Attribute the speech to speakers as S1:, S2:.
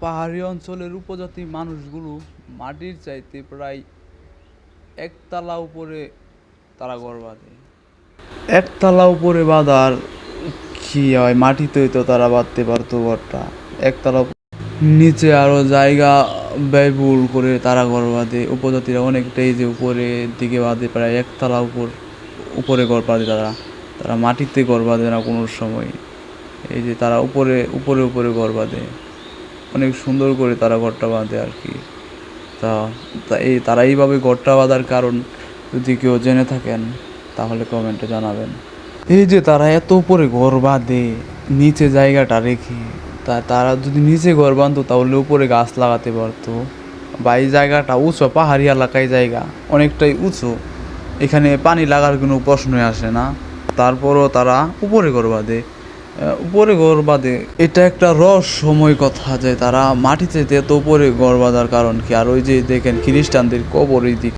S1: পাহাড়ি অঞ্চলের উপজাতি মানুষগুলো মাটির চাইতে প্রায় একতলা উপরে তারা ঘর বাঁধে। একতলা উপরে বাঁধার কি হয়, মাটিতেই তো তারা বাঁধতে পারতো ঘরটা। একতলা নিচে আরো জায়গা ব্যয়বহুল করে তারা ঘর বাঁধে। উপজাতিরা অনেকটাই যে উপরের দিকে বাঁধে, প্রায় একতলা উপরে ঘর বাঁধে তারা। তারা মাটিতে ঘর বাঁধে না কোনো সময়। এই যে তারা উপরে উপরে উপরে ঘর বাঁধে, অনেক সুন্দর করে তারা ঘরটা বাঁধে আর কি। তা তারা এইভাবে ঘরটা বাঁধার কারণ যদি কেউ জেনে থাকেন তাহলে কমেন্টে জানাবেন। এই যে তারা এত উপরে ঘর বাঁধে নিচে জায়গাটা রেখে, তারা যদি নিচে ঘর বাঁধতো তাহলে উপরে গাছ লাগাতে পারতো। বা এই জায়গাটা উঁচু, পাহাড়ি এলাকায় জায়গা অনেকটাই উঁচু, এখানে পানি লাগার কোনো প্রশ্নই আসে না। তারপরও তারা উপরে ঘর বাঁধে। উপরে ঘর বাঁধে, এটা একটা রহস্যময় কথা যে তারা মাটিতে এত উপরে ঘর বাঁধার কারণ কি। আর ওই যে দেখেন খ্রিস্টানদের কবর এই দিকে।